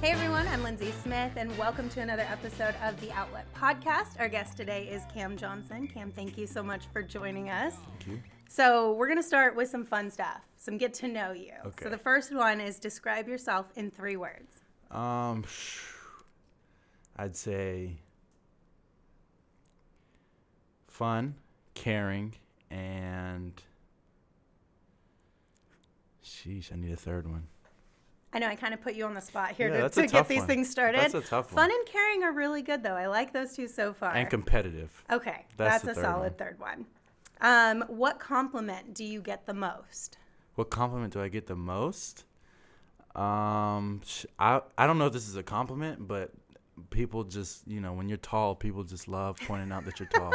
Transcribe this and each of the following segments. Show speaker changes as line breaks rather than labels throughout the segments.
Hey everyone, I'm Lindsey Smith, and welcome to another episode of the Outlet Podcast. Our guest today is Cam Johnson. Cam, thank you so much for joining us.
Thank you.
So we're going to start with some fun stuff, some get to know you.
Okay.
So the first one is describe yourself in 3 words.
I'd say fun, caring, and sheesh, I need a third one.
I know I kind of put you on the spot here
Yeah,
to get these things started.
That's a tough one.
Fun and caring are really good, though. I like those 2 so far.
And competitive.
Okay,
That's
that's
the
a
third
solid
one.
third one. What compliment do you get the most?
What compliment do I get the most? I don't know if this is a compliment, but people just, when you're tall, people just love pointing out that you're tall.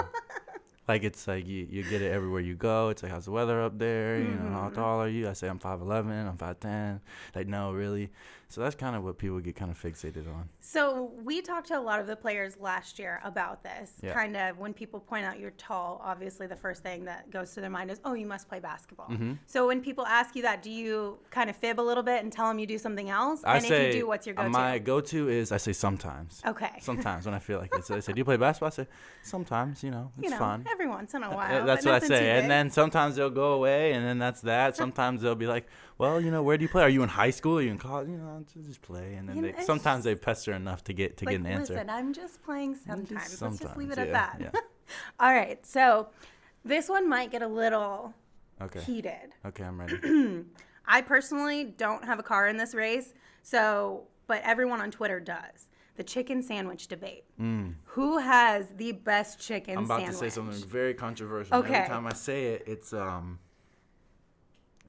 Like, it's like you get it everywhere you go. It's like, how's the weather up there? How tall are you? I say I'm 5'11", I'm 5'10". Like, no, really? So that's kind of what people get kind of fixated on.
So we talked to a lot of the players last year about this.
Yeah.
Kind of when people point out you're tall, obviously the first thing that goes to their mind is, oh, you must play basketball.
Mm-hmm.
So when people ask you that, do you kind of fib a little bit and tell them you do something else?
I
and
say,
if you do, what's your go-to?
My go-to is I say sometimes.
Okay.
Sometimes when I feel like it. So they say, do you play basketball? I say, sometimes, it's fun.
Every once in a while.
That's
but
what I
nothing too
say.
big.
And then sometimes they'll go away, and then that's that. Sometimes they'll be like, well, where do you play? Are you in high school? Are you in college? Just play. And then sometimes they pester enough to get an answer.
Listen, I'm just playing sometimes. Let's just leave it at
yeah,
that.
Yeah.
All right. So this one might get a little
Okay.
heated.
Okay, I'm ready.
I personally don't have a car in this race, but everyone on Twitter does. The chicken sandwich debate. Who has the best chicken sandwich?
I'm about to say something very controversial.
Okay.
Every time I say it,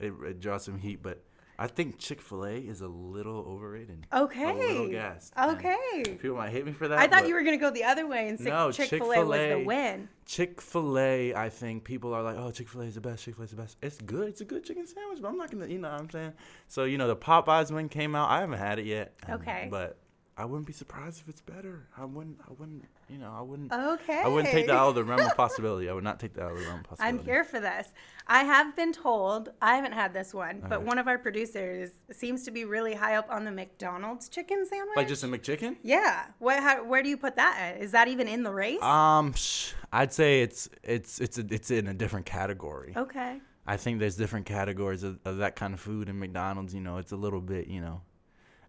it draws some heat, but I think Chick-fil-A is a little overrated.
Okay.
A little gassed.
Okay.
And people might hate me for that.
I thought you were going to go the other way and say
No,
Chick-fil-A was the win.
Chick-fil-A, I think people are like, oh, Chick-fil-A is the best. Chick-fil-A is the best. It's good. It's a good chicken sandwich, but I'm not going to, you know what I'm saying? So, the Popeyes one came out. I haven't had it yet.
Okay.
But I wouldn't be surprised if it's better. I wouldn't.
Okay.
I wouldn't take that out of the realm of possibility. I would not take that out of the realm of possibility.
I'm here for this. I have been told, I haven't had this one, but one of our producers seems to be really high up on the McDonald's chicken sandwich.
Like just a McChicken?
Yeah. Where do you put that at? Is that even in the race?
I'd say it's in a different category.
Okay.
I think there's different categories of that kind of food in McDonald's. It's a little bit,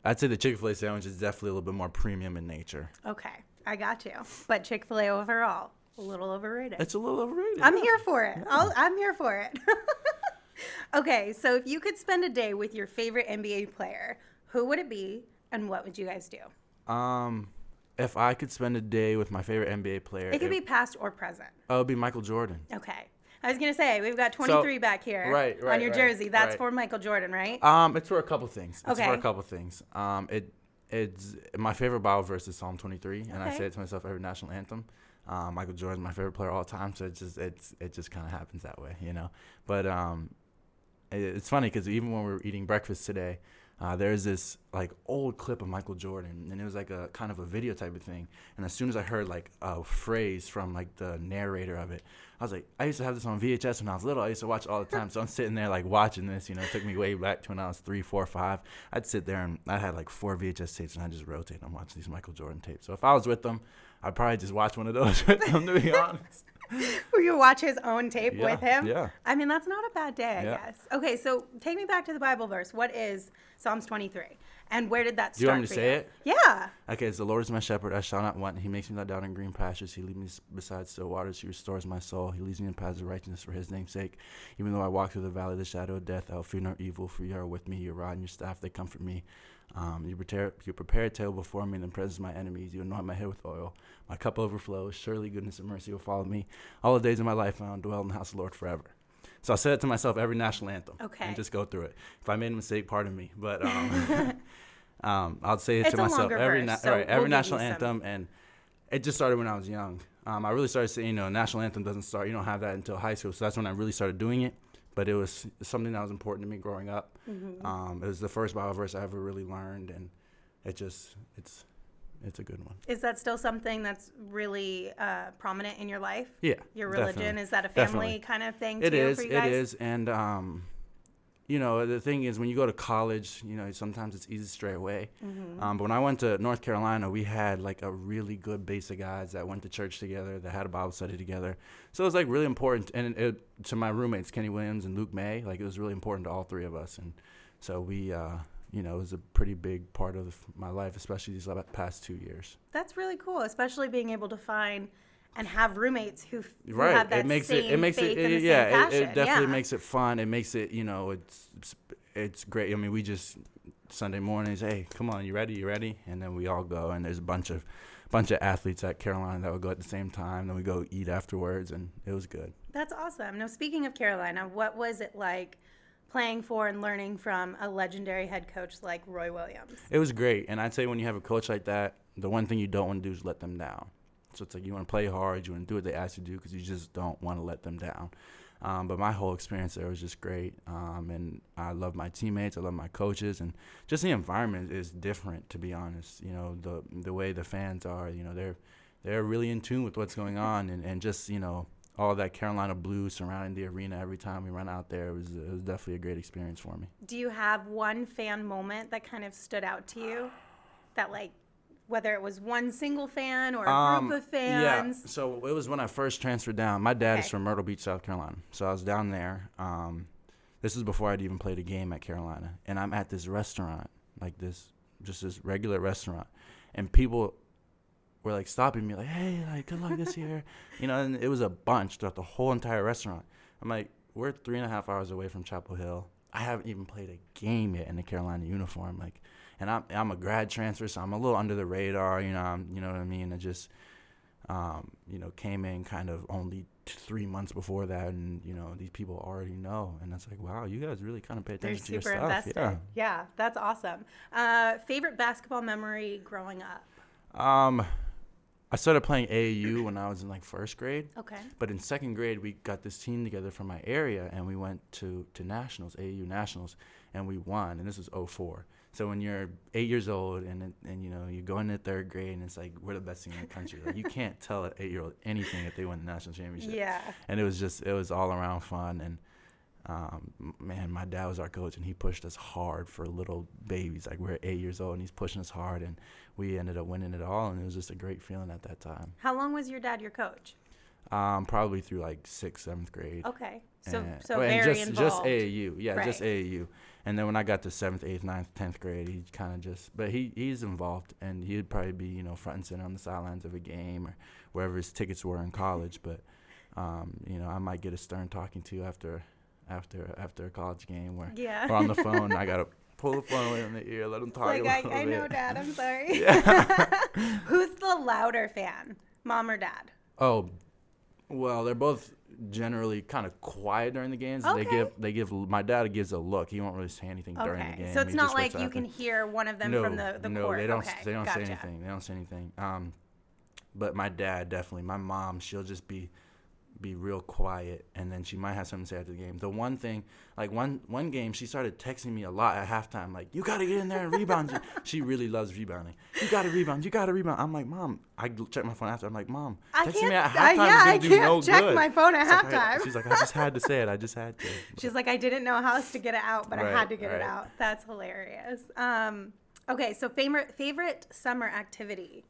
I'd say the Chick-fil-A sandwich is definitely a little bit more premium in nature.
Okay. I got you. But Chick-fil-A overall, a little overrated.
It's a little overrated.
I'm here for it. I'm here for it. Okay, so if you could spend a day with your favorite NBA player, who would it be and what would you guys do?
If I could spend a day with my favorite NBA player.
It could be past or present.
It would be Michael Jordan.
Okay. I was going to say, we've got 23 back here
right,
on your jersey. That's
right.
for Michael Jordan, right?
It's for a couple things. It's my favorite Bible verse is Psalm 23, and I say it to myself every national anthem. Michael Jordan's my favorite player all the time, so it just kind of happens that way, But it's funny because even when we were eating breakfast today, there's this like old clip of Michael Jordan, and it was like a kind of a video type of thing. And as soon as I heard like a phrase from like the narrator of it, I was like, I used to have this on VHS when I was little. I used to watch it all the time. So I'm sitting there like watching this. It took me way back to when I was 3, 4, 5. I'd sit there and I had like 4 VHS tapes, and I just rotate. I'm watching these Michael Jordan tapes. So if I was with them, I'd probably just watch one of those with them, to be honest.
Where you watch his own tape with him?
Yeah.
I mean, that's not a bad day, I guess. Okay, so take me back to the Bible verse. What is Psalms 23? And where did that start?
Do you want me to say it?
Yeah.
Okay, it's the Lord is my shepherd, I shall not want. He makes me lie down in green pastures. He leads me beside still waters. He restores my soul. He leads me in paths of righteousness for his name's sake. Even though I walk through the valley of the shadow of death, I will fear no evil, for you are with me. Your rod and your staff, they comfort me. You prepare a table before me in the presence of my enemies. You anoint my head with oil. My cup overflows. Surely goodness and mercy will follow me all the days of my life, and I'll dwell in the house of the Lord forever. So I said it to myself every national anthem.
Okay.
And just go through it. If I made a mistake, pardon me. But I'll say it to myself every national anthem, and it just started when I was young. I really started saying, national anthem doesn't start. You don't have that until high school, so that's when I really started doing it. But it was something that was important to me growing up. Mm-hmm. It was the first Bible verse I ever really learned, and it's a good one.
Is that still something that's really prominent in your life?
Yeah.
Your religion?
Definitely.
Is that a family kind of thing too for you guys?
It is, and the thing is, when you go to college, sometimes it's easy to stray away. But when I went to North Carolina, we had like a really good base of guys that went to church together, that had a Bible study together. So it was like really important. And to my roommates, Kenny Williams and Luke May, like it was really important to all three of us. And so we, it was a pretty big part of my life, especially these past 2 years.
That's really cool, especially being able to find and have roommates who
right.
have that
it makes
same
it makes
faith
it,
and the
yeah,
same passion.
it definitely makes it fun. It makes it, it's great. I mean, we just Sunday mornings, hey, come on, you ready? And then we all go, and there's a bunch of athletes at Carolina that would go at the same time. Then we go eat afterwards, and it was good.
That's awesome. Now, speaking of Carolina, what was it like playing for and learning from a legendary head coach like Roy Williams?
It was great, and I'd say when you have a coach like that, the one thing you don't want to do is let them down. So it's like you want to play hard, you want to do what they ask you to do because you just don't want to let them down. But my whole experience there was just great, and I love my teammates, I love my coaches, and just the environment is different, to be honest. The way the fans are, they're really in tune with what's going on, and just all that Carolina blue surrounding the arena every time we run out there. It was definitely a great experience for me.
Do you have one fan moment that kind of stood out to you, that like, whether it was one single fan or a group of fans?
Yeah, so it was when I first transferred down. My dad is from Myrtle Beach, South Carolina. So I was down there. This was before I'd even played a game at Carolina. And I'm at this restaurant, just this regular restaurant. And people were like stopping me like, hey, like, good luck this year. And it was a bunch throughout the whole entire restaurant. I'm like, we're 3.5 hours away from Chapel Hill. I haven't even played a game yet in the Carolina uniform. Like, and I'm a grad transfer, so I'm a little under the radar, you know what I mean? I just, came in kind of only 3 months before that, and, these people already know. And it's like, wow, you guys really kind of pay attention to your stuff.
They're super invested. Yeah, that's awesome. Favorite basketball memory growing up?
I started playing AAU when I was in, first grade.
Okay.
But in second grade, we got this team together from my area, and we went to nationals, AAU nationals, and we won. And this was 2004. So when you're 8 years old and you go into third grade and it's like, we're the best team in the country. Like, you can't tell an 8-year-old anything if they win the national championship.
Yeah.
And it was all around fun. And man, my dad was our coach, and he pushed us hard for little babies. Like, we're 8 years old and he's pushing us hard, and we ended up winning it all. And it was just a great feeling at that time.
How long was your dad your coach?
Probably through 6th, 7th grade.
Okay. So
very
involved.
Just AAU. Yeah,
right.
Just AAU. And then when I got to 7th, 8th, 9th, 10th grade, he kind of but he's involved, and he'd probably be, front and center on the sidelines of a game or wherever his tickets were in college. But, I might get a stern talking to after a college game where we're on the phone. I got to pull the phone away from the ear, let him talk a little bit.
I know, Dad. I'm sorry.
Yeah.
Who's the louder fan, mom or dad?
Oh, well, they're both generally kind of quiet during the games.
Okay.
They give my dad gives a look. He won't really say anything during the game.
So it's not like you can hear one of them from the court.
No, they don't.
Okay.
They don't
Gotcha.
say anything. They don't say anything. But my dad definitely. My mom, she'll just be real quiet, and then she might have something to say after the game. The one thing, one game, she started texting me a lot at halftime, like, you got to get in there and rebound. She really loves rebounding. You got to rebound. I'm like, Mom, I check my phone after. I'm like, Mom, texting me at halftime is going to do no good.
I can't check my phone at halftime.
She's like, I just had to say it. I just had to.
She's like, I didn't know how else to get it out, but I had to get it out. That's hilarious. Okay, so favorite summer activity?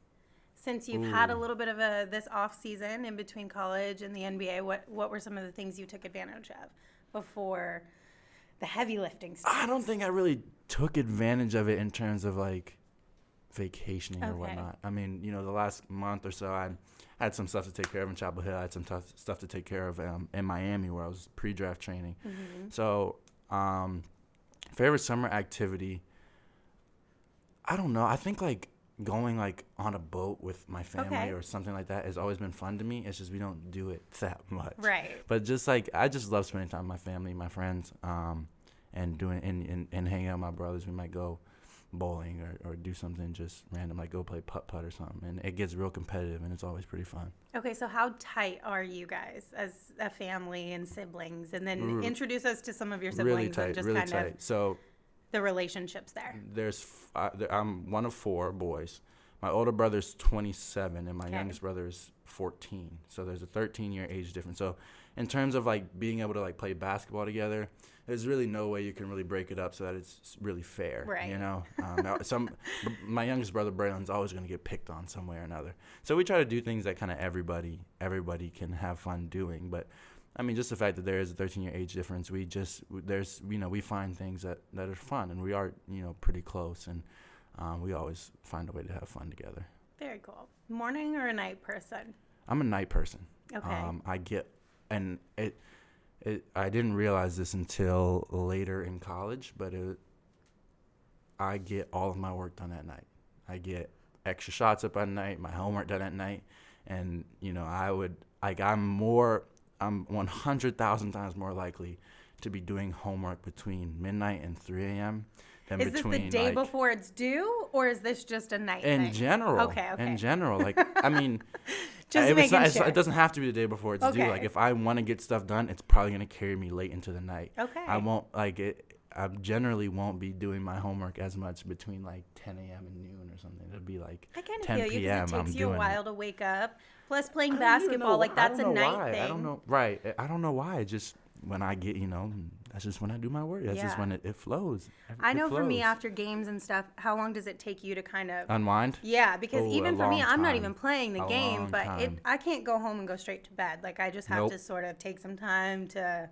Since you've had a little bit of this off season in between college and the NBA, what were some of the things you took advantage of before the heavy lifting starts?
I don't think I really took advantage of it in terms of vacationing or whatnot. I mean, the last month or so, I had some stuff to take care of in Chapel Hill. I had some stuff to take care of in Miami, where I was pre-draft training. Mm-hmm. So, favorite summer activity, I don't know. I think going on a boat with my family or something like that has always been fun to me. It's just we don't do it that much.
Right.
But just I just love spending time with my family, my friends, and doing and hanging out with my brothers. We might go bowling or do something just random, like go play putt-putt or something. And it gets real competitive, and it's always pretty fun. Okay,
so how tight are you guys as a family and siblings? And then introduce us to some of your siblings.
Really tight,
and just
really
kind
tight.
of
So
the relationships there.
I'm one of 4 boys. My older brother's 27, and my youngest brother is 14. So there's a 13-year age difference. So in terms of being able to play basketball together, there's really no way you can really break it up so that it's really fair.
Right.
You know, my youngest brother Braylon's always going to get picked on some way or another. So we try to do things that kind of everybody can have fun doing. But I mean, just the fact that there is a 13-year age difference, we find things that are fun, and we are, pretty close, and we always find a way to have fun together.
Very cool. Morning or a night person?
I'm a night person.
Okay.
I didn't realize this until later in college, but I get all of my work done at night. I get extra shots up at night, my homework done at night, and I'm 100,000 times more likely to be doing homework between midnight and 3 a.m. than
Is
between,
this the day before it's due, or is this just a night thing?
In general.
Okay.
In general. Like, I mean,
just making sure.
It doesn't have to be the day before it's due.
Okay.
Like, if I want to get stuff done, it's probably going to carry me late into the night.
Okay.
I generally won't be doing my homework as much between, like, 10 a.m. and noon or something. It'll be, like,
I kind of
10
feel you
p.m.
because it takes
I'm
you a
doing
while
it.
to wake up. Plus, playing basketball, that's a night thing.
I don't know. Right. I don't know why. It just, when I get, that's just when I do my work. That's just when it flows.
I know for me, after games and stuff, how long does it take you to kind of
unwind?
Yeah, because even for me, I'm not
time.
even playing the game, but I can't go home and go straight to bed. Like, I just have to sort of take some time to.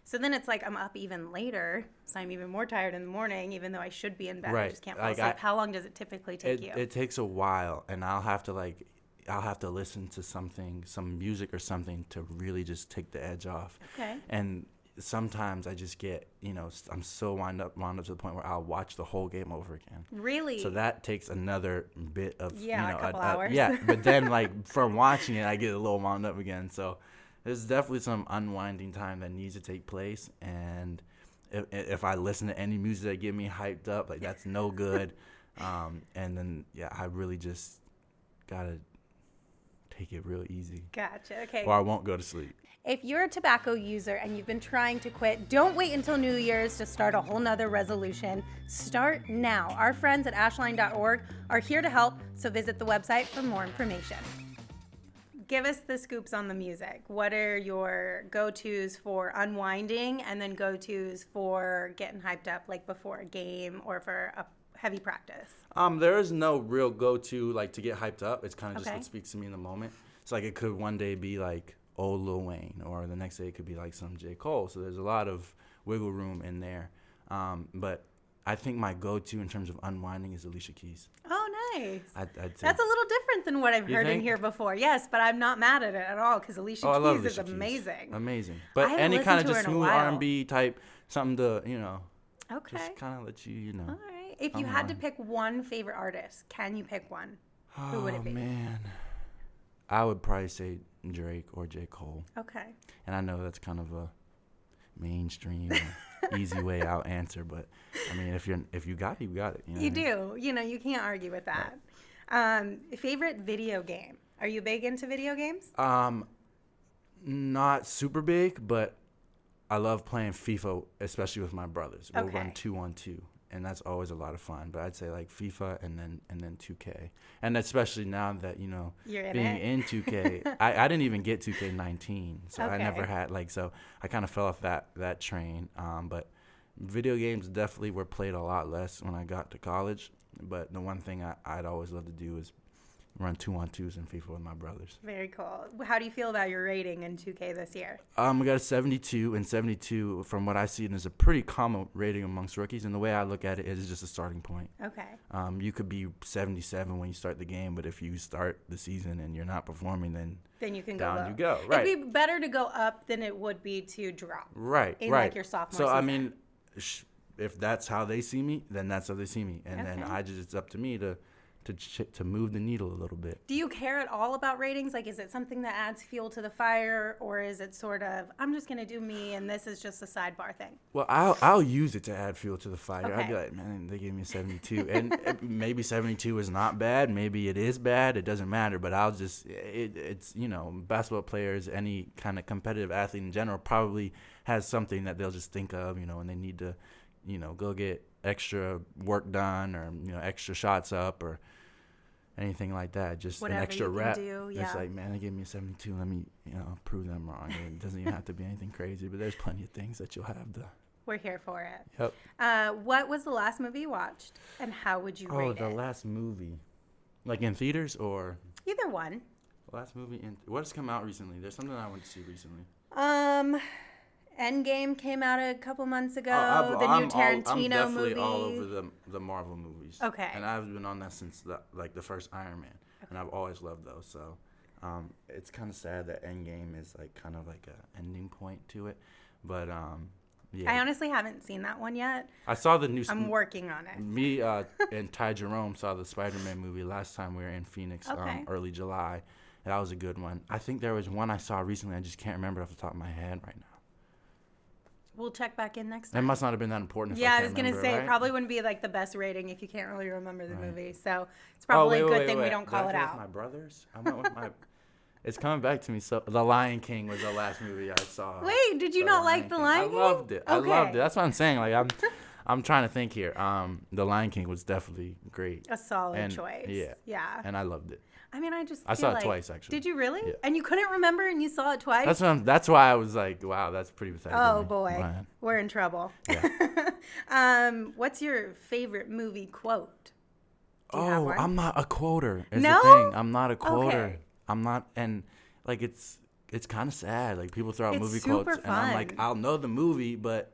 So then it's like I'm up even later, so I'm even more tired in the morning, even though I should be in bed.
Right.
I just can't fall asleep. How long does it typically take you?
It takes a while, and I'll have to listen to some music or something to really just take the edge off.
Okay.
And sometimes I just get, I'm so wound up to the point where I'll watch the whole game over again.
Really?
So that takes another bit of,
a couple hours.
Yeah, but then, like, from watching it, I get a little wound up again. So there's definitely some unwinding time that needs to take place. And if I listen to any music that get me hyped up, like, that's no good. And then, I really just got to take it real easy.
Gotcha. Okay.
Or I won't go to sleep.
If you're a tobacco user and you've been trying to quit, don't wait until New Year's to start a whole nother resolution. Start now. Our friends at ashline.org are here to help, so visit the website for more information. Give us the scoops on the music. What are your go-tos for unwinding and then go-tos for getting hyped up, like before a game or for a heavy practice?
There is no real go-to, like, to get hyped up. It's kind of just what speaks to me in the moment. So, like, it could one day be, like, old Lil Wayne, or the next day it could be, like, some J. Cole. So there's a lot of wiggle room in there. But I think my go-to in terms of unwinding is Alicia Keys.
Oh, nice.
I'd say.
That's a little different than what I've heard in here before. Yes, but I'm not mad at it at all because Alicia Keys is amazing.
Amazing. But any kind of just smooth R&B type, something to, just kind of let you,
All right. If you had to pick one favorite artist, can you pick one? Who would it be?
Oh, man. I would probably say Drake or J. Cole.
Okay.
And I know that's kind of a mainstream, easy way out answer, but I mean, if you got it, you got it.
You do. You can't argue with that. Right. Favorite video game? Are you big into video games?
Not super big, but I love playing FIFA, especially with my brothers. We'll run 2-on-2. And that's always a lot of fun. But I'd say, like, FIFA and then 2K. And especially now that,
You're
being in 2K, I didn't even get 2K19. So I never had, so I kind of fell off that train. But video games definitely were played a lot less when I got to college. But the one thing I'd always love to do is run 2-on-2s in FIFA with my brothers.
Very cool. How do you feel about your rating in 2K this year?
We got a 72, and 72, from what I see, is a pretty common rating amongst rookies. And the way I look at it is just a starting point.
Okay.
You could be 77 when you start the game, but if you start the season and you're not performing, then
you can go
down
low.
You go. Right.
It'd be better to go up than it would be to drop.
Right.
In like your sophomore season.
So I mean, if that's how they see me, then that's how they see me, and then it's up to me to move the needle a little bit.
Do you care at all about ratings? Like, is it something that adds fuel to the fire, or is it sort of, I'm just going to do me and this is just a sidebar thing?
Well, I'll use it to add fuel to the fire.
Okay.
I'd be like, man, they gave me a 72. And maybe 72 is not bad. Maybe it is bad. It doesn't matter. But I'll just, it's, basketball players, any kind of competitive athlete in general probably has something that they'll just think of, and they need to, go get extra work done or, extra shots up or anything like that. Just
whatever
an extra
you
rep.
Can do, yeah.
It's like, man, they gave me a 72. Let me, prove them wrong. It doesn't even have to be anything crazy, but there's plenty of things that you'll have
We're here for it.
Yep.
What was the last movie you watched, and how would you rate it?
Oh, the last movie. Like in theaters or?
Either one.
Last movie what has come out recently? There's something I went to see recently.
Endgame came out a couple months ago.
I'm
Tarantino
definitely
movie.
all over the Marvel movies.
Okay.
And I've been on that since the first Iron Man, and I've always loved those. So, it's kind of sad that Endgame is like kind of like a ending point to it, but yeah.
I honestly haven't seen that one yet.
I saw the new.
I'm working on it.
Me and Ty Jerome saw the Spider-Man movie last time we were in Phoenix, early July. And that was a good one. I think there was one I saw recently. I just can't remember off the top of my head right now.
We'll check back in next
It
time.
must not have been that important.
I was going to say,
right?
It probably wouldn't be like the best rating if you can't really remember the movie. So it's probably a good thing we don't call it out.
My brothers? I went with my... It's coming back to me. So The Lion King was the last movie I saw.
Wait, did you not like The Lion King?
I loved it.
Okay.
I loved it. That's what I'm saying. Like I'm trying to think here. The Lion King was definitely great.
A solid choice. Yeah.
And I loved it.
I mean,
I saw it twice, actually.
Did you really?
Yeah.
And you couldn't remember and you saw it twice?
That's why I was like, wow, that's pretty pathetic.
Oh, boy. We're in trouble.
Yeah.
What's your favorite movie quote?
Oh, I'm not a quoter. Is
No?
the thing. I'm not a quoter.
Okay.
I'm not, and like it's kind of sad. Like people throw out movie
super
quotes, and I'm like, I'll know the movie, but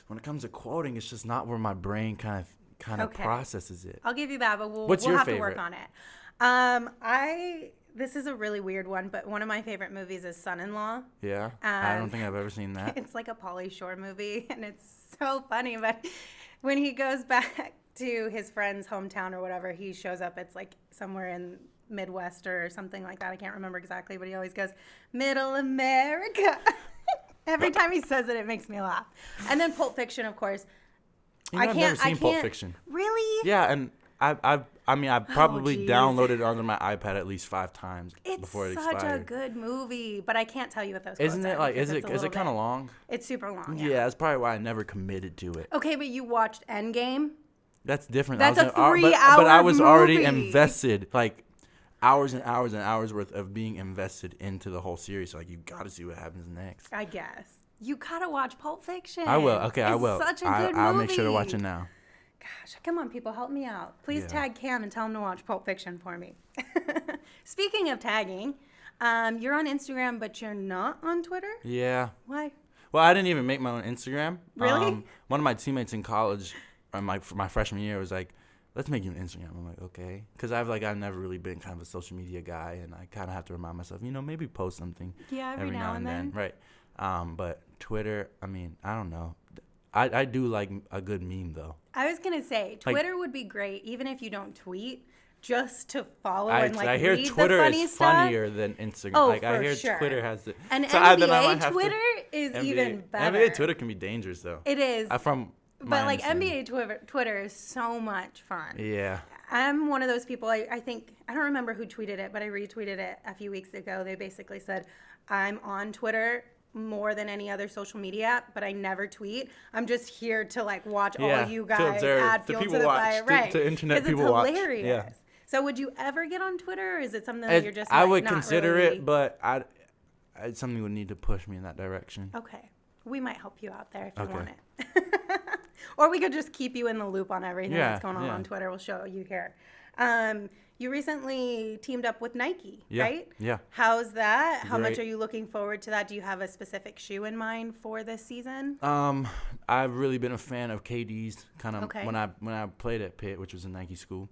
when it comes to quoting, it's just not where my brain kind of processes it.
I'll give you that, but we'll have to work on it. This is a really weird one, but one of my favorite movies is Son-in-Law.
Yeah, I don't think I've ever seen that.
It's like a Pauly Shore movie, and it's so funny. But when he goes back to his friend's hometown or whatever, he shows up. It's like somewhere in Midwest or something like that. I can't remember exactly, but he always goes, Middle America. Every time he says it, it makes me laugh. And then Pulp Fiction, of course.
I've never seen Pulp Fiction.
Really?
Yeah, and I've probably downloaded it onto my iPad at least 5 times before it expired.
It's such a good movie, but I can't tell you what those
Isn't
quotes
it
are
like,
because
is it kind of long?
It's super long,
Yeah, that's probably why I never committed to it.
Okay, but you watched Endgame?
That's different.
That's a 3-hour
but I was already
movie.
invested, like hours and hours and hours worth of being invested into the whole series. So like you got to see what happens next.
I guess. You got to watch Pulp Fiction.
I will. Okay, I will.
It's such a good movie.
I'll make sure to watch it now.
Gosh, come on, people, help me out. Please tag Cam and tell him to watch Pulp Fiction for me. Speaking of tagging, you're on Instagram, but you're not on Twitter?
Yeah.
Why?
Well, I didn't even make my own Instagram.
Really?
One of my teammates in college, for my freshman year, was like, let's make you an Instagram. I'm like, okay. Because I've never really been kind of a social media guy, and I kind of have to remind myself, maybe post something every now and then. Right. But Twitter, I mean, I don't know. I do like a good meme, though.
I was going to say, Twitter would be great, even if you don't tweet, just to follow and
I hear
read
Twitter
the funny
is
stuff.
funnier than Instagram.
Oh,
I hear
sure.
Twitter has the...
And
so
NBA Twitter is even better.
NBA Twitter can be dangerous, though.
It is.
But
NBA Twitter is so much fun.
Yeah.
I'm one of those people, I think, I don't remember who tweeted it, but I retweeted it a few weeks ago. They basically said, I'm on Twitter more than any other social media app, but I never tweet. I'm just here to watch all you guys add fuel to the fire. Right.
To internet people
watch.
watch.
It's hilarious.
Yeah.
So would you ever get on Twitter, or is it something that you're just
I would
not
consider
really...
it, but something would need to push me in that direction.
Okay. We might help you out there if you want it. Or we could just keep you in the loop on everything that's going on Twitter. We'll show you here. You recently teamed up with Nike, right?
Yeah.
How's that? How
Great.
much are you looking forward to that? Do you have a specific shoe in mind for this season?
I've really been a fan of KD's kind of
Okay.
when I played at Pitt, which was a Nike school.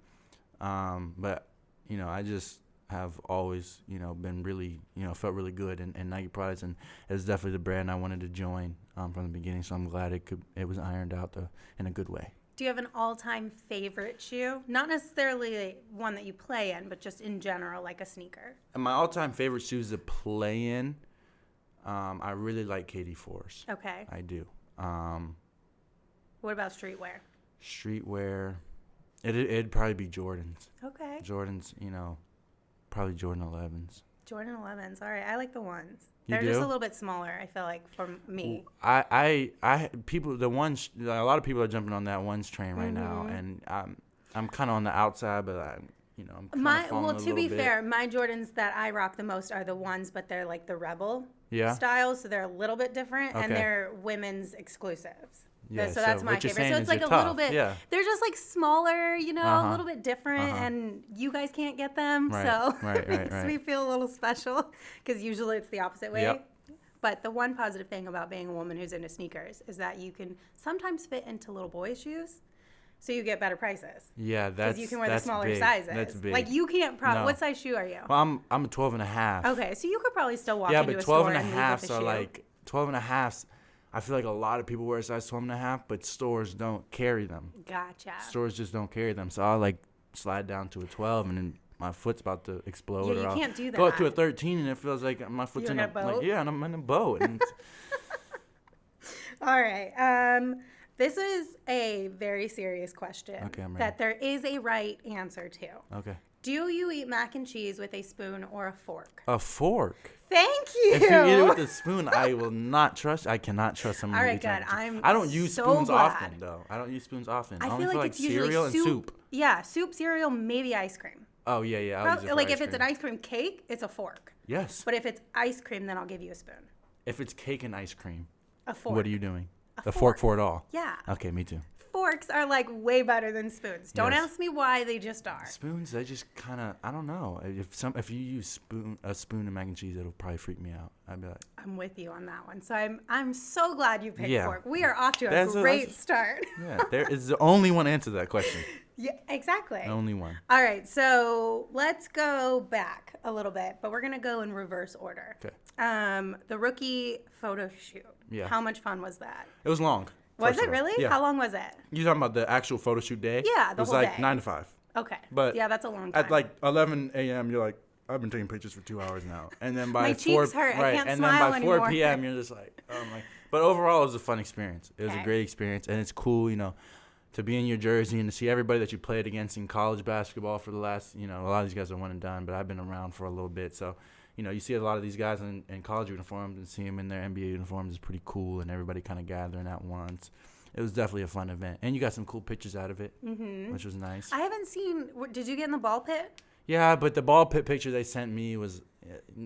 But I just have always been really felt really good in Nike products, and it's definitely the brand I wanted to join from the beginning. So I'm glad it was ironed out in a good way.
Do you have an all-time favorite shoe? Not necessarily one that you play in, but just in general, like a sneaker.
And my all-time favorite shoes to play in, I really like KD4s.
Okay.
I do.
What about streetwear?
Streetwear, it'd probably be Jordans.
Okay.
Jordans, probably Jordan 11s.
Jordan 11s. All right. I like the ones.
You
They're
do?
just a little bit smaller, I feel like, for me.
I people, a lot of people are jumping on that ones train right now, and I'm kind of on the outside, but I'm kind of following
to be fair, my Jordans that I rock the most are the ones, but they're like the Rebel style, so they're a little bit different, and they're women's exclusives.
Yeah,
so that's my
what you're
favorite.
saying
So it's
is
like
you're
a little
tough.
bit,
Yeah.
they're just like smaller, you know, a little bit different, and you guys can't get them.
Right,
So
right,
it makes
right.
me feel a little special because usually it's the opposite way.
Yep.
But the one positive thing about being a woman who's into sneakers is that you can sometimes fit into little boys' shoes. So you get better prices.
Yeah,
because you can wear the smaller
big.
sizes.
That's big.
Like you can't
No.
what size shoe are you?
Well, I'm a 12 and a half.
Okay, so you could probably still walk
Yeah,
into
but
a
12
store
and a
and
half
leave with a
are
shoe.
like 12 and a half. I feel like a lot of people wear a size 12 and a half, but stores don't carry them.
Gotcha.
Stores just don't carry them. So I'll like slide down to a 12 and then my foot's about to explode.
Yeah, you
or I'll
can't do
go up
that.
to a 13 and it feels like my foot's
You're
in
in a boat?
like, yeah, and I'm in a boat. And
All right. This is a very serious question
Okay, I'm ready.
that there is a right answer to.
okay.
Do you eat mac and cheese with a spoon or a fork?
A fork.
Thank you.
If you eat it with a spoon, I will not trust. I cannot trust someone.
All
who
right,
eats
good.
mac and cheese.
I'm
I don't use
so
spoons
glad.
often, though. I don't use spoons often.
I
only
feel
for
like it's usually
cereal and soup.
Yeah, soup, cereal, maybe ice cream.
Oh yeah, yeah. I'll use it for
Like
ice
if it's
cream.
an ice cream cake, it's a fork.
Yes.
But if it's ice cream, then I'll give you a spoon.
If it's cake and ice cream,
A fork.
what are you doing?
A
fork
fork.
for it all.
Yeah.
Okay, me too.
Forks are like way better than spoons. Don't
Yes.
ask me why, they just are.
Spoons, they just kind of, I don't know. If you use a spoon of mac and cheese, it'll probably freak me out. I'd be like,
I'm with you on that one. So I'm so glad you picked
Yeah.
fork. We are off to a
That's
great start.
yeah, there is the only one answer to that question.
Yeah, exactly.
The only one.
All right, so let's go back a little bit, but we're gonna go in reverse order.
Okay.
The rookie photo shoot.
Yeah.
How much fun was that?
It was long.
Was
first
it
of all.
really?
Yeah.
How long was it?
You talking about the actual photo shoot day?
Yeah,
It
the
was
whole
like
day.
9 to 5.
Okay.
But
yeah, that's a long time.
At like 11 a.m., you're like, I've been taking pictures for 2 hours now. And then by
My
4
cheeks hurt. I
right,
can't
and
smile
then by 4
anymore.
p.m., you're just like, oh my. But overall, it was a fun experience. It was
Okay.
a great experience, and it's cool, to be in your jersey and to see everybody that you played against in college basketball for the last, a lot of these guys are one and done, but I've been around for a little bit, so. You see a lot of these guys in college uniforms and see them in their NBA uniforms is pretty cool, and everybody kind of gathering at once. It was definitely a fun event, and you got some cool pictures out of it, which was nice.
I haven't seen. Did you get in the ball pit?
Yeah, but the ball pit picture they sent me was,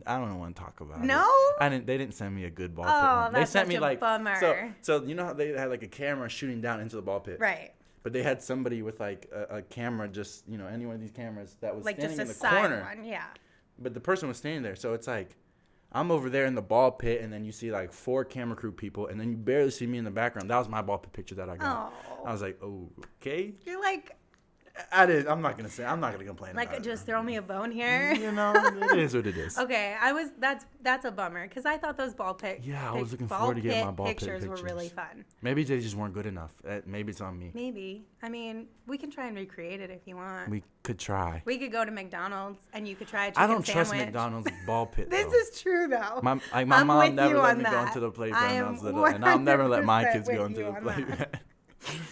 I don't want to talk about it.
No?
They didn't send me a good ball
Oh,
pit one. They
that's
sent
such
me
a
like
bummer.
So you know how they had like a camera shooting down into the ball pit,
Right.
But they had somebody with like a camera, just any one of these cameras that was
Like
standing
just a
in the
side
corner.
one. Yeah.
But the person was standing there, so it's like I'm over there in the ball pit, and then you see like 4 camera crew people, and then you barely see me in the background. That was my ball pit picture that I got.
Oh.
I was like, okay.
You're like,
I'm not gonna complain.
like
about
just
it.
throw me a bone here.
It is what it is.
Okay, that's a bummer because I thought those ball pit.
Yeah, I was looking
ball
forward to getting
pit
my ball pit
pictures were
pictures.
really fun.
Maybe they just weren't good enough. Maybe it's on me.
Maybe. I mean, we can try and recreate it if you want.
We could try.
We could go to McDonald's and you could try a chicken
I don't
sandwich.
trust McDonald's ball pit.
This
though.
is true though.
My
I'm
mom
with
never
you
let
on
me go
that.
into the
I
playground when I
am
was little, and I'll never let my
100%
kids go
with
into
you
the
on that.
playground.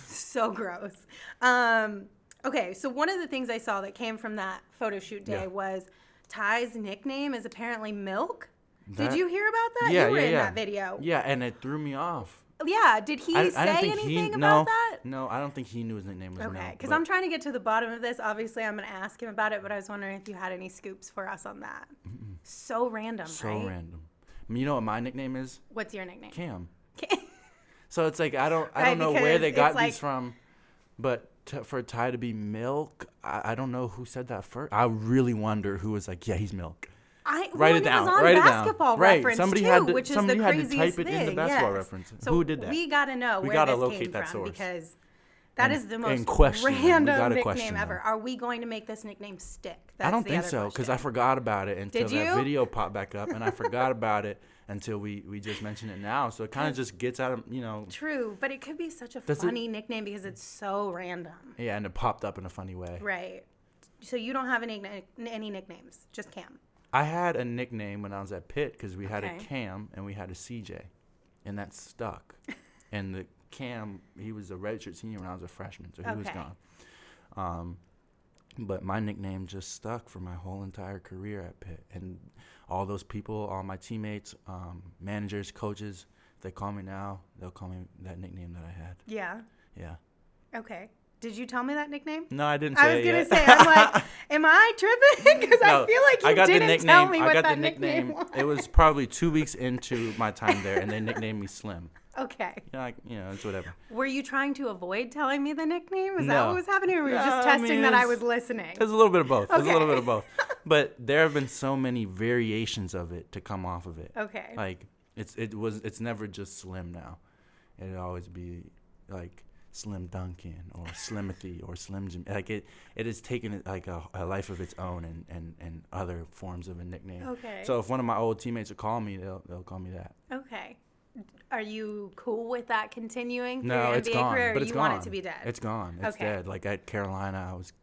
So gross. Okay, so one of the things I saw that came from that photo shoot day
Yeah.
was Ty's nickname is apparently Milk. Did
That-
you hear about that?
Yeah,
You were
yeah,
in
yeah.
that video.
Yeah, and it threw me off.
Yeah, did he
I
say
don't think
anything
he,
about that?
No, I don't think he knew his nickname was
Okay,
Mel,
because
but
I'm trying to get to the bottom of this. Obviously, I'm going to ask him about it, but I was wondering if you had any scoops for us on that. So random,
so
right?
random. You know what my nickname is?
What's your nickname?
Cam. So it's like I don't
Right,
know where
because
they got
it's like-
these from, but for Ty to be Milk, I don't know who said that first. I really wonder who was like, yeah, he's Milk.
Write
it down.
It was on
Write it down.
basketball
Right.
reference
Somebody
too,
had to-
which is
somebody
the
had to
craziest
type it
thing.
in the basketball
yes.
reference.
So
Who did that?
We got to know
We
where
gotta
this
locate
came
that
from
source.
because that
And-
is the
and
most
question them. We
random
gotta
nickname
question
ever.
them.
Are we going to make this nickname stick? That's
I don't
the
think
other
so because I
question.
forgot about it until
Did
that
you?
video popped back up, and I forgot about it until we just mentioned it now. So it kind of just gets out of
True, but it could be such a
Does it-
funny nickname because it's so random.
Yeah, and it popped up in a funny way.
Right. So you don't have any nicknames, just Cam.
I had a nickname when I was at Pitt because we had a
Okay.
Cam and we had a CJ, and that stuck. And the Cam, he was a redshirt senior when I was a freshman, so he was
Okay.
gone. But my nickname just stuck for my whole entire career at Pitt, and all those people, all my teammates, managers, coaches, they call me now. They'll call me that nickname that I had.
Yeah.
Yeah.
Okay. Did you tell me that nickname?
No, I didn't say
I was
it
gonna
yet.
say, I'm like, am I tripping? Because
No,
I feel like you
I got
didn't
the nickname.
tell me
I
what
got
that
the nickname.
was.
It was probably 2 weeks into my time there, and they nicknamed me Slim.
Okay.
It's whatever.
Were you trying to avoid telling me the nickname? Is that
No.
what was happening? Or were you just testing that I was listening?
It's a little bit of both.
Okay.
It's a little bit of both. But there have been so many variations of it to come off of it.
Okay.
Like it's never just Slim now. It'd always be like Slim Duncan or Slimothy or Slim Jim. Like it has taken like a life of its own and other forms of a nickname.
Okay.
So if one of my old teammates would call me, they'll call me that.
Okay. Are you cool with that continuing through
No,
your
it's
NBA
gone.
career, or
But
do
it's
you
gone.
want it to be dead?
It's gone. It's
Okay.
dead. Like at Carolina, I was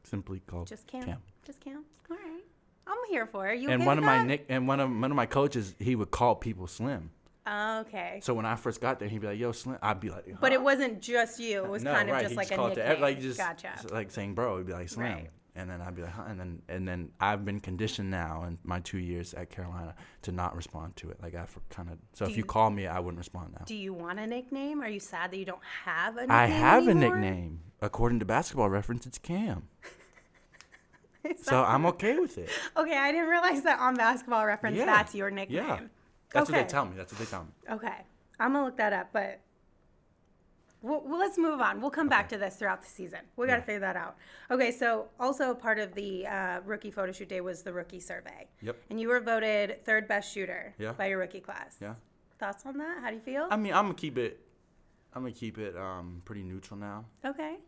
simply called
Just Cam. Just Cam. All right. I'm here for it. You
And
okay
one
with
of my
that?
and one of my coaches, he would call people Slim.
Okay.
So when I first got there, he'd be like, "Yo, Slim," I'd be like,
But it wasn't just you. It was
no,
kind of
right.
just
He
like a
called it
nickname.
like just
Gotcha.
like saying bro, he'd be like Slim,
Right.
and then I'd be like, huh? and then I've been conditioned now in my 2 years at Carolina to not respond to it. Like I kind of if you call me, I wouldn't respond now.
Do you want a nickname? Are you sad that you don't have a nickname
I have
anymore?
a nickname. According to Basketball Reference, it's Cam.
Is
So
that-
I'm okay with it.
Okay, I didn't realize that on Basketball Reference
Yeah.
that's your nickname.
Yeah. That's what
Okay.
they tell me. That's what they tell me.
Okay. I'm going to look that up, but well, let's move on. We'll come back to this throughout the season. We got to figure that out. Okay, so also part of the rookie photo shoot day was the rookie survey.
Yep.
And you were voted third best shooter
Yeah.
by your rookie class.
Yeah.
Thoughts on that? How do you feel?
I mean, I'm gonna keep it pretty neutral now.
Okay.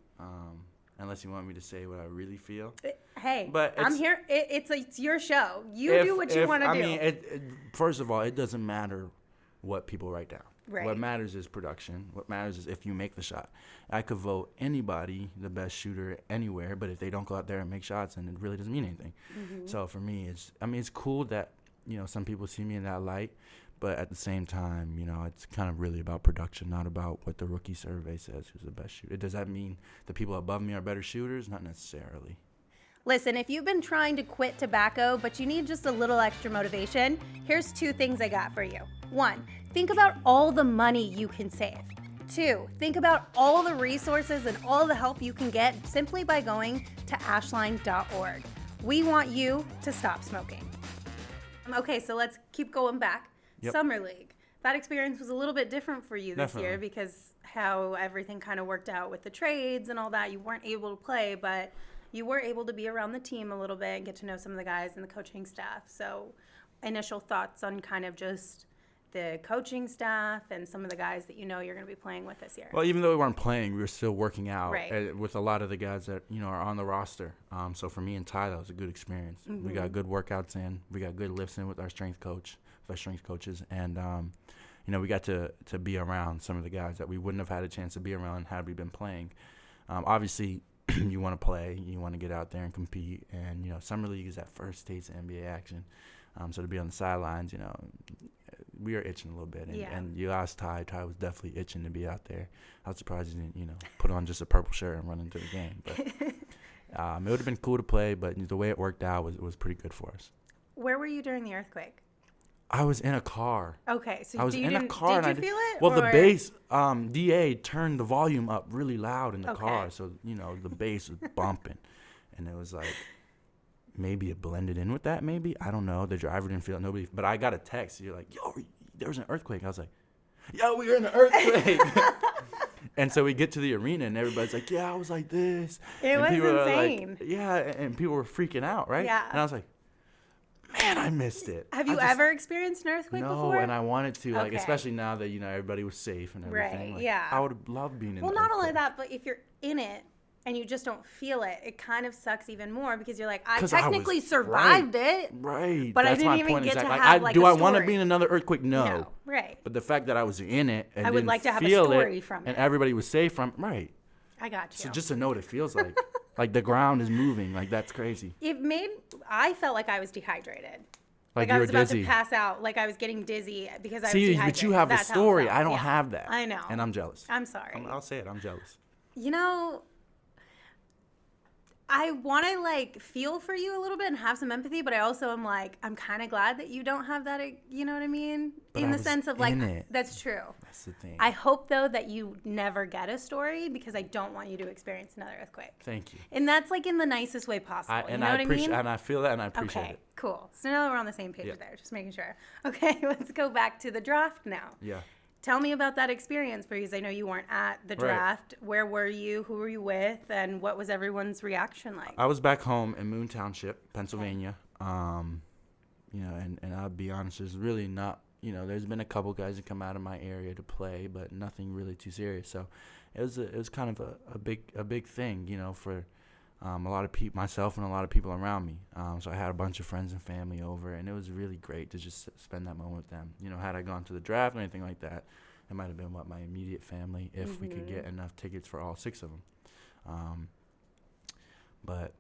Unless you want me to say what I really feel.
Hey,
But
I'm
it's-
here. It's your show. You do what you want to do.
I mean, first of all, it doesn't matter what people write down.
Right.
What matters is production. What matters is if you make the shot. I could vote anybody the best shooter anywhere, but if they don't go out there and make shots, then it really doesn't mean anything.
Mm-hmm.
So for me, it's cool that some people see me in that light, but at the same time, it's kind of really about production, not about what the rookie survey says who's the best shooter. Does that mean the people above me are better shooters? Not necessarily.
Listen, if you've been trying to quit tobacco, but you need just a little extra motivation, here's 2 things I got for you. 1, think about all the money you can save. 2, think about all the resources and all the help you can get simply by going to ashline.org. We want you to stop smoking. Okay, so let's keep going back.
Yep.
Summer League. That experience was a little bit different for you this year
Definitely.
because how everything kind of worked out with the trades and all that. You weren't able to play, but you were able to be around the team a little bit and get to know some of the guys and the coaching staff. So initial thoughts on kind of just the coaching staff and some of the guys that you're going to be playing with this year.
Well, even though we weren't playing, we were still working out
Right.
with a lot of the guys that are on the roster. So for me and Ty, that was a good experience.
Mm-hmm.
We got good workouts in. We got good lifts in with our strength coaches, and we got to be around some of the guys that we wouldn't have had a chance to be around had we been playing. Obviously, you want to play, you want to get out there and compete, and summer league is that first taste of NBA action. So to be on the sidelines, we were itching a little bit, and you asked Ty. Ty was definitely itching to be out there. I was surprised he didn't, put on just a purple shirt and run into the game. But it would have been cool to play, but the way it worked out was pretty good for us.
Where were you during the earthquake?
I was in a car.
Okay, so
I was
you
in a
didn't,
car.
did
and
you feel it?
Well, the
or-
bass, DA turned the volume up really loud in the
Okay.
car, so the bass was bumping, and it was like maybe it blended in with that. Maybe I don't know. The driver didn't feel it. Nobody, but I got a text. You're like, yo, there was an earthquake. I was like, yo, we were in an earthquake. And so we get to the arena, and everybody's like, yeah, I was like this.
It
and
was
people are
insane.
Like, yeah, and people were freaking out, right?
Yeah.
And I was like, man, I missed it.
Have you
I just-
ever experienced an earthquake
No,
before?
and I wanted to, like,
Okay.
especially now that everybody was safe and everything.
Right,
Like,
yeah.
I would have loved being in.
Well,
the
not only
earthquake.
that, but if you're in it and you just don't feel it, it kind of sucks even more because you're like, I
'Cause I was-
technically survived it.
Right.
But I
That's
didn't
my
even
point.
get
Is
to
that,
have, like,
do
a
I want to
story.
be in another earthquake? No.
Right.
But the fact that I was in it and
I would
didn't
like to have a
feel
story
it,
from
and
it.
everybody was safe from right.
I got you.
So just to know what it feels like, like the ground is moving, like that's crazy.
I felt like I was dehydrated.
Like
I
you were
was about
dizzy.
to pass out. Like I was getting dizzy because I was
See,
dehydrated.
but you have
That's
the
how it
story.
felt.
I don't
Yeah.
have that.
I know.
And I'm jealous.
I'm sorry.
I'll say it. I'm jealous.
I want to like feel for you a little bit and have some empathy, but I also am like, I'm kind of glad that you don't have that. You know what I mean?
But
in
I
the
was
sense of like,
in it.
that's true.
That's the thing.
I hope though that you never get a story because I don't want you to experience another earthquake.
Thank you.
And that's like in the nicest way possible. You know what I mean?
And I feel that, and I appreciate
Okay,
it.
cool. So now we're on the same page
Yeah.
there. Just making sure. Okay, let's go back to the draft now.
Yeah.
Tell me about that experience, because I know you weren't at the draft. Right. Where were you? Who were you with? And what was everyone's reaction like?
I was back home in Moon Township, Pennsylvania. And I'll be honest, there's really not, there's been a couple guys that come out of my area to play, but nothing really too serious. So it was kind of a big thing, for a lot of people, myself and a lot of people around me. So I had a bunch of friends and family over, and it was really great to just spend that moment with them. Had I gone to the draft or anything like that, it might have been my immediate family if we could get enough tickets for all 6 of them. But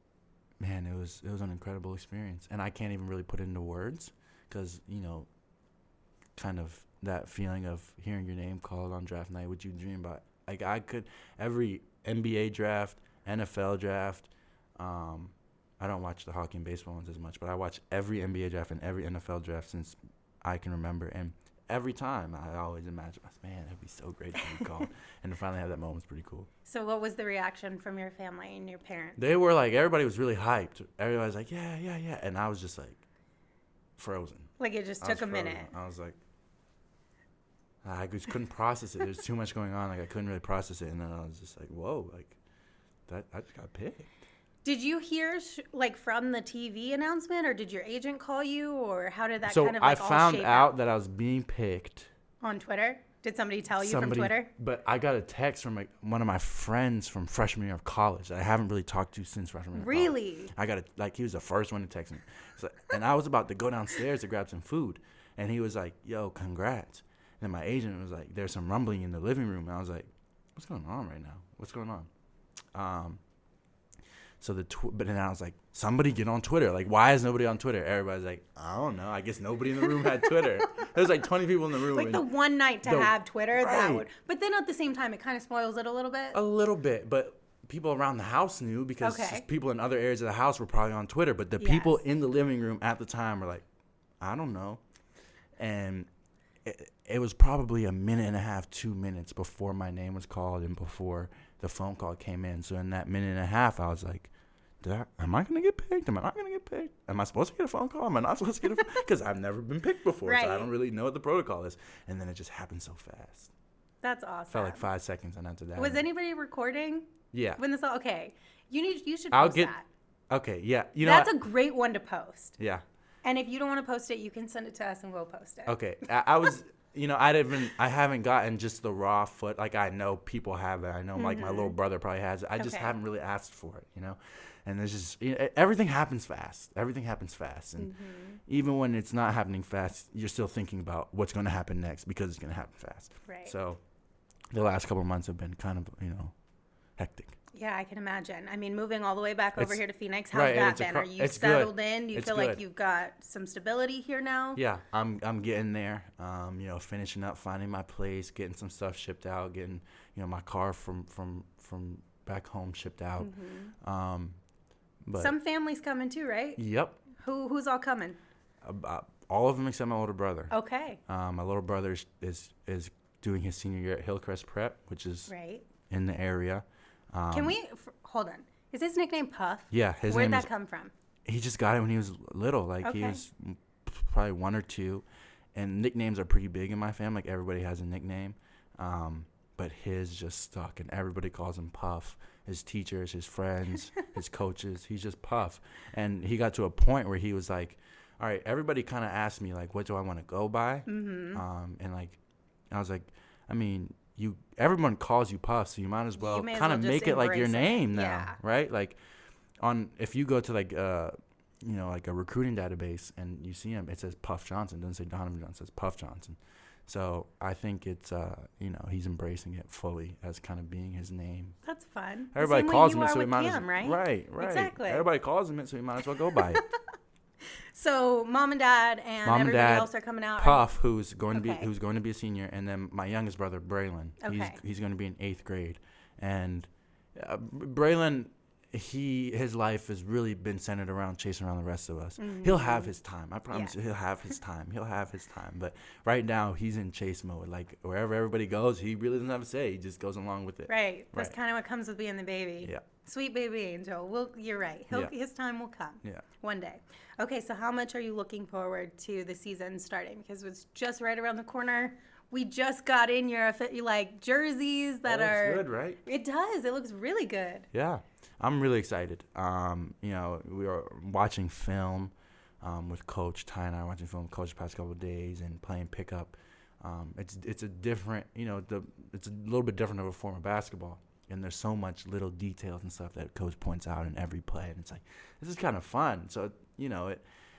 man, it was an incredible experience, and I can't even really put it into words because kind of that feeling of hearing your name called on draft night, what you dream about. Like I could every NBA draft, NFL draft. I don't watch the hockey and baseball ones as much, but I watch every NBA draft and every NFL draft since I can remember. And every time I always imagine, man, it'd be so great to be called. And to finally have that moment was pretty cool.
So what was the reaction from your family and your parents?
They were like, everybody was really hyped. Everybody was like, yeah. And I was just like frozen.
Like it just took a minute.
I was like, I just couldn't process it. There's too much going on. Like I couldn't really process it. And then I was just like, whoa, like that I just got picked.
Did you hear from the TV announcement, or did your agent call you, or how did that
so
kind of
I
all
found
shape
out that I was being picked
on Twitter? Did somebody tell you from Twitter?
But I got a text from one of my friends from freshman year of college that I haven't really talked to since freshman year of college.
Really?
I got he was the first one to text me. So, and I was about to go downstairs to grab some food, and he was like, yo, congrats. And my agent was like, there's some rumbling in the living room. And I was like, what's going on right now? What's going on? But then I was like, somebody get on Twitter. Like, why is nobody on Twitter? Everybody's like, I don't know. I guess nobody in the room had Twitter. There's like 20 people in the room.
Like the one night to have Twitter,
right.
That would. But then at the same time, it kind of spoils it a little bit.
A little bit, but people around the house knew because people in other areas of the house were probably on Twitter. But the people in the living room at the time were like, I don't know. And it was probably a minute and a half, 2 minutes before my name was called and before the phone call came in. So in that minute and a half, I was like, am I going to get picked? Am I not going to get picked? Am I supposed to get a phone call? Am I not supposed to get a phone call? Because I've never been picked before, right. So I don't really know what the protocol is. And then it just happened so fast.
That's awesome.
Felt like 5 seconds, and after that.
Was anybody recording?
Yeah.
When this all, okay. You should post that.
Okay, yeah.
That's a great one to post.
Yeah.
And if you don't want to post it, you can send it to us and we'll post it.
Okay. I was... I haven't gotten just the raw foot. Like, I know people have it. I know, like, my little brother probably has it. I just haven't really asked for it, And there's just, everything happens fast. And even when it's not happening fast, you're still thinking about what's going to happen next because it's going to happen fast.
Right.
So the last couple of months have been kind of, hectic.
Yeah, I can imagine. I mean, moving all the way back over here to Phoenix, how's that been? Are you
it's
settled
good.
in? Do you feel like you've got some stability here now?
Yeah, I'm getting there. Finishing up, finding my place, getting some stuff shipped out, getting, my car from back home shipped out. But
some families coming too, right?
Yep.
Who's all coming?
All of them except my older brother.
Okay.
My little brother is doing his senior year at Hillcrest Prep, which is in the area.
Can we hold on? Is his nickname Puff?
Yeah,
Where'd that come from?
He just got it when he was little. Like he was probably 1 or 2, and nicknames are pretty big in my family. Like everybody has a nickname, but his just stuck, and everybody calls him Puff. His teachers, his friends, his coaches. He's just Puff, and he got to a point where he was like, "All right, everybody kind of asked me like, what do I want to go by?" And like, I was like, I mean. Everyone calls you Puff, so you might as well kind of make it like your name now, right? Like, if you go to like like a recruiting database and you see him, it says Puff Johnson. It doesn't say Donovan Johnson. It says Puff Johnson. So I think it's he's embracing it fully as kind of being his name.
That's fun.
Everybody calls him it, so he might
as well.
Right.
Exactly.
Everybody calls him it, so he might as well go by it.
So mom and dad and everybody else are coming out.
Puff, who's going to be a senior, and then my youngest brother Braylon. Okay. He's going to be in 8th grade, and Braylon, his life has really been centered around chasing around the rest of us. He'll have his time. I promise you, he'll have his time. But right now he's in chase mode. Like wherever everybody goes, he really doesn't have a say. He just goes along with it.
Right. That's kind of what comes with being the baby.
Yeah.
Sweet baby angel. Well, you're right. His time will come.
Yeah.
One day. Okay, so how much are you looking forward to the season starting? Because it's just right around the corner. We just got in your like jerseys that are
good, right?
It does. It looks really good.
Yeah, I'm really excited. You know, we are watching film with Coach Ty and I, watching film with Coach the past couple of days and playing pickup. It's a different, you know, it's a little bit different of a form of basketball. And there's so much little details and stuff that Coach points out in every play. And it's like, this is kind of fun. So, you know,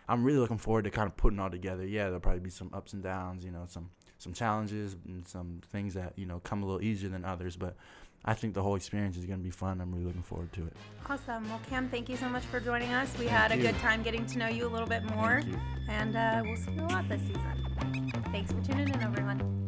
I'm really looking forward to kind of putting it all together. Yeah, there'll probably be some ups and downs, you know, some challenges and some things that, you know, come a little easier than others. But I think the whole experience is going to be fun. I'm really looking forward to it.
Awesome. Well, Cam, thank you so much for joining us. We had a good time getting to know you a little bit more. And we'll see you a lot this season. Thanks for tuning in, everyone.